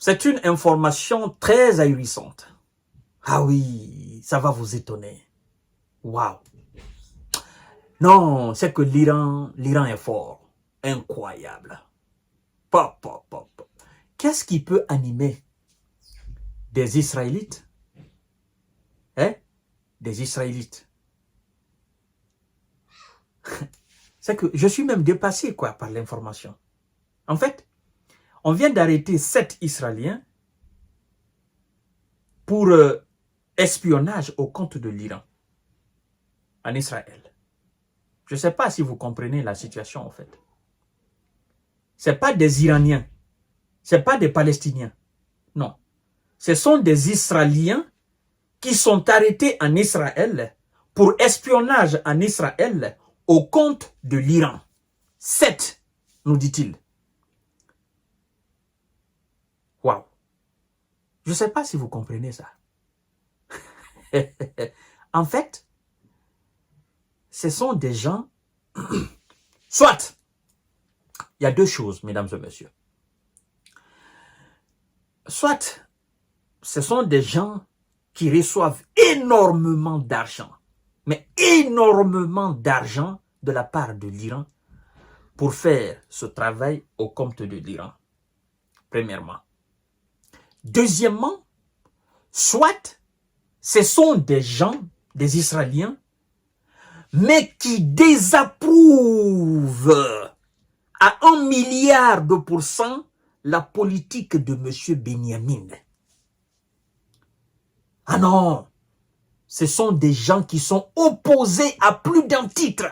C'est une information très ahurissante. Ah oui, ça va vous étonner. Waouh. Non, c'est que l'Iran est fort. Incroyable. Pop, pop, pop, pop. Qu'est-ce qui peut animer des Israélites? Hein? Des Israélites. C'est que je suis même dépassé quoi par l'information. En fait, on vient d'arrêter 7 Israéliens pour espionnage au compte de l'Iran en Israël. Je ne sais pas si vous comprenez la situation en fait. Ce n'est pas des Iraniens, ce n'est pas des Palestiniens. Non. Ce sont des Israéliens qui sont arrêtés en Israël pour espionnage en Israël au compte de l'Iran. 7, nous dit-il. Waouh. Je ne sais pas si vous comprenez ça. En fait, ce sont des gens... Soit, il y a deux choses, mesdames et messieurs. Soit, ce sont des gens qui reçoivent énormément d'argent, mais énormément d'argent de la part de l'Iran pour faire ce travail au compte de l'Iran, premièrement. Deuxièmement, soit ce sont des gens, des Israéliens, mais qui désapprouvent à 1 milliard de pourcents la politique de M. Benyamin. Ah non, ce sont des gens qui sont opposés à plus d'un titre,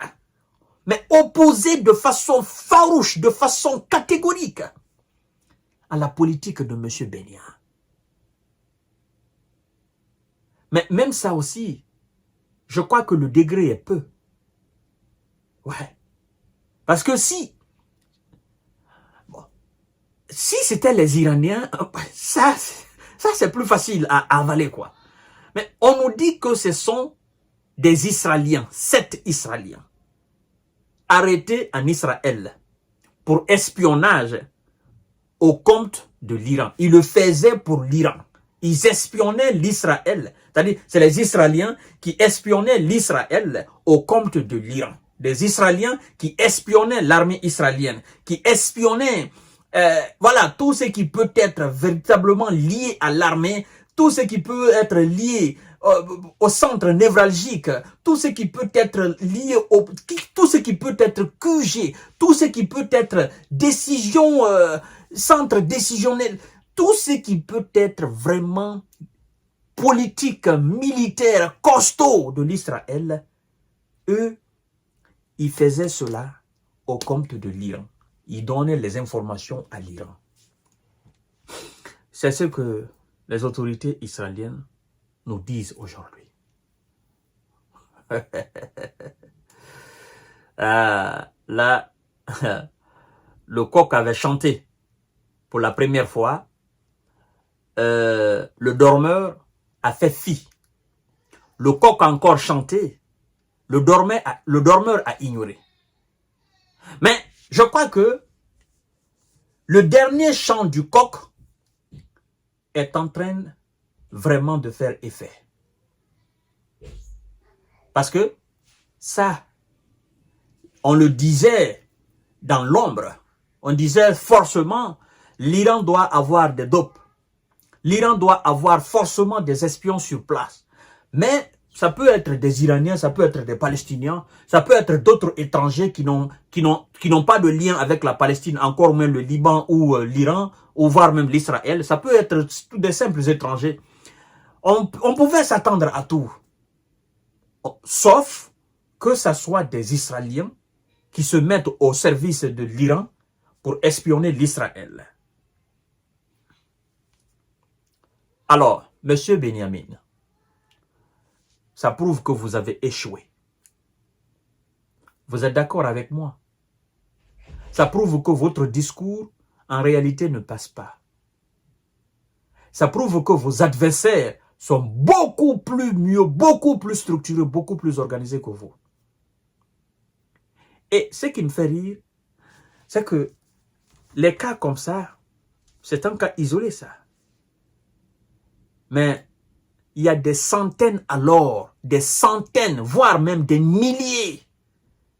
mais opposés de façon farouche, de façon catégorique à la politique de M. Benyamin. Mais même ça aussi, je crois que le degré est peu. Ouais. Parce que si c'était les Iraniens, ça c'est plus facile à avaler, quoi. Mais on nous dit que ce sont des Israéliens, 7 Israéliens, arrêtés en Israël pour espionnage au compte de l'Iran. Ils le faisaient pour l'Iran. Ils espionnaient l'Israël. C'est-à-dire, c'est les Israéliens qui espionnaient l'Israël au compte de l'Iran. Des Israéliens qui espionnaient l'armée israélienne, qui espionnaient voilà, tout ce qui peut être véritablement lié à l'armée, tout ce qui peut être lié au centre névralgique, tout ce qui peut être lié tout ce qui peut être QG, tout ce qui peut être décision, centre décisionnel, tout ce qui peut être vraiment politique, militaire, costaud de l'Israël, eux, ils faisaient cela au compte de l'Iran. Ils donnaient les informations à l'Iran. C'est ce que les autorités israéliennes nous disent aujourd'hui. Là, le coq avait chanté pour la première fois. Le dormeur a fait fi. Le coq a encore chanté. Le dormeur a ignoré. Mais je crois que le dernier chant du coq est en train vraiment de faire effet. Parce que ça, on le disait dans l'ombre. On disait forcément, l'Iran doit avoir des dopes. L'Iran doit avoir forcément des espions sur place. Mais ça peut être des Iraniens, ça peut être des Palestiniens, ça peut être d'autres étrangers qui n'ont pas de lien avec la Palestine, encore même le Liban ou l'Iran, ou voire même l'Israël. Ça peut être des simples étrangers. On pouvait s'attendre à tout. Sauf que ce soit des Israéliens qui se mettent au service de l'Iran pour espionner l'Israël. Alors, Monsieur Benyamin, ça prouve que vous avez échoué. Vous êtes d'accord avec moi? Ça prouve que votre discours, en réalité, ne passe pas. Ça prouve que vos adversaires sont beaucoup plus mieux, beaucoup plus structurés, beaucoup plus organisés que vous. Et ce qui me fait rire, c'est que les cas comme ça, c'est un cas isolé, ça. Mais il y a des centaines alors, des centaines, voire même des milliers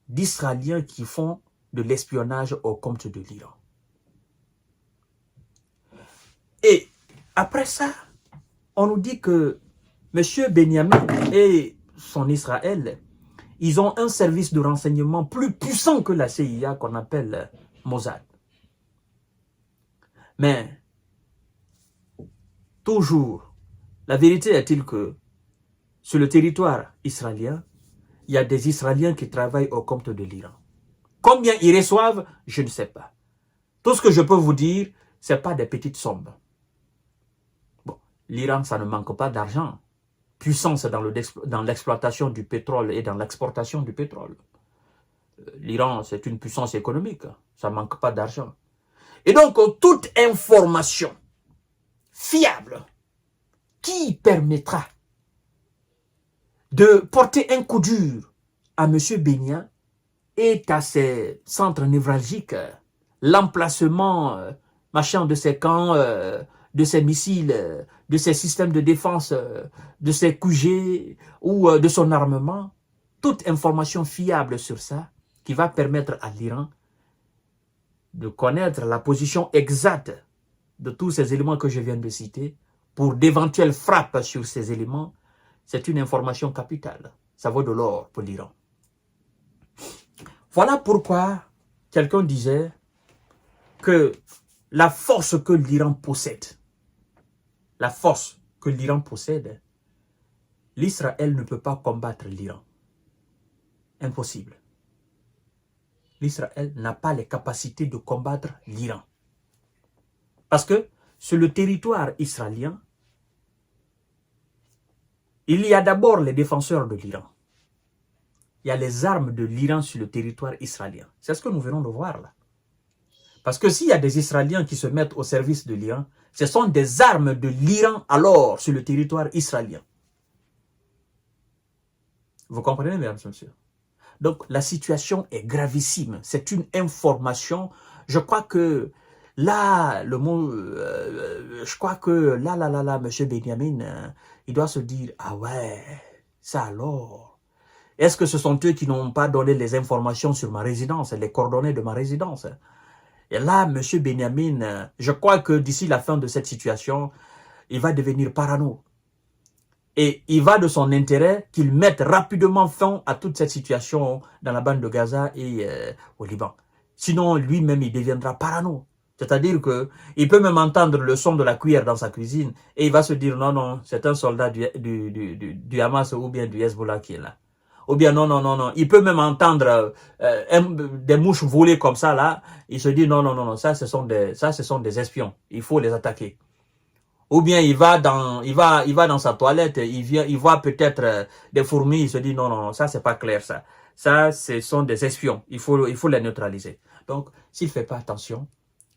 d'Israéliens qui font de l'espionnage au compte de l'Iran. Et après ça, on nous dit que M. Benjamin et son Israël, ils ont un service de renseignement plus puissant que la CIA qu'on appelle Mossad. Mais, toujours, la vérité est-il que sur le territoire israélien, il y a des Israéliens qui travaillent au compte de l'Iran. Combien ils reçoivent, je ne sais pas. Tout ce que je peux vous dire, ce n'est pas des petites sommes. Bon, l'Iran, ça ne manque pas d'argent. Puissance dans l'exploitation du pétrole et dans l'exportation du pétrole. L'Iran, c'est une puissance économique. Ça ne manque pas d'argent. Et donc, toute information fiable qui permettra de porter un coup dur à M. Bennia est à ses centres névralgiques, l'emplacement machin de ses camps, de ses missiles, de ses systèmes de défense, de ses QG ou de son armement, toute information fiable sur ça qui va permettre à l'Iran de connaître la position exacte de tous ces éléments que je viens de citer pour d'éventuelles frappes sur ces éléments, c'est une information capitale. Ça vaut de l'or pour l'Iran. Voilà pourquoi quelqu'un disait que la force que l'Iran possède, l'Israël ne peut pas combattre l'Iran. Impossible. L'Israël n'a pas les capacités de combattre l'Iran. Parce que sur le territoire israélien, il y a d'abord les défenseurs de l'Iran. Il y a les armes de l'Iran sur le territoire israélien. C'est ce que nous venons de voir là. Parce que s'il y a des Israéliens qui se mettent au service de l'Iran, ce sont des armes de l'Iran alors sur le territoire israélien. Vous comprenez, mesdames et messieurs? Donc, la situation est gravissime. C'est une information. Je crois que là, le mot, je crois que là, M. Benjamin, il doit se dire, ah ouais, ça alors. Est-ce que ce sont eux qui n'ont pas donné les informations sur ma résidence, les coordonnées de ma résidence? Et là, M. Benjamin, je crois que d'ici la fin de cette situation, il va devenir parano. Et il va de son intérêt qu'il mette rapidement fin à toute cette situation dans la bande de Gaza et au Liban. Sinon, lui-même, il deviendra parano. C'est-à-dire qu'il peut même entendre le son de la cuillère dans sa cuisine et il va se dire, non, non, c'est un soldat du Hamas ou bien du Hezbollah qui est là. Ou bien, non, non, non, non. Il peut même entendre des mouches voler comme ça, là. Il se dit, non, non, non, non, ça, ce sont des espions. Il faut les attaquer. Ou bien il va dans sa toilette, il voit peut-être des fourmis, il se dit non, non, non, ça c'est pas clair ça. Ça, ce sont des espions, il faut les neutraliser. Donc, s'il ne fait pas attention,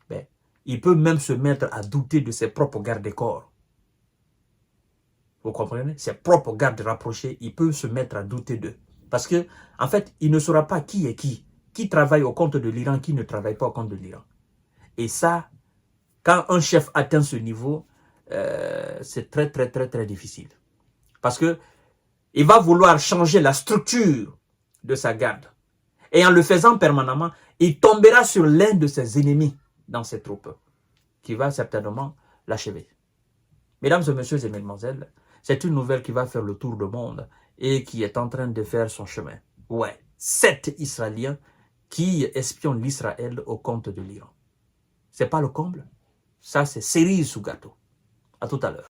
ben, il peut même se mettre à douter de ses propres gardes-corps. Vous comprenez? Ses propres gardes rapprochés, il peut se mettre à douter d'eux. Parce que, en fait, il ne saura pas qui est qui travaille au compte de l'Iran, qui ne travaille pas au compte de l'Iran. Et ça, quand un chef atteint ce niveau, c'est très, très, très, très difficile. Parce que il va vouloir changer la structure de sa garde. Et en le faisant permanemment, il tombera sur l'un de ses ennemis dans ses troupes, qui va certainement l'achever. Mesdames et messieurs et mesdemoiselles, c'est une nouvelle qui va faire le tour du monde et qui est en train de faire son chemin. Ouais, 7 Israéliens qui espionnent l'Israël au compte de l'Iran. C'est pas le comble? Ça, c'est cerise sous gâteau. À tout à l'heure.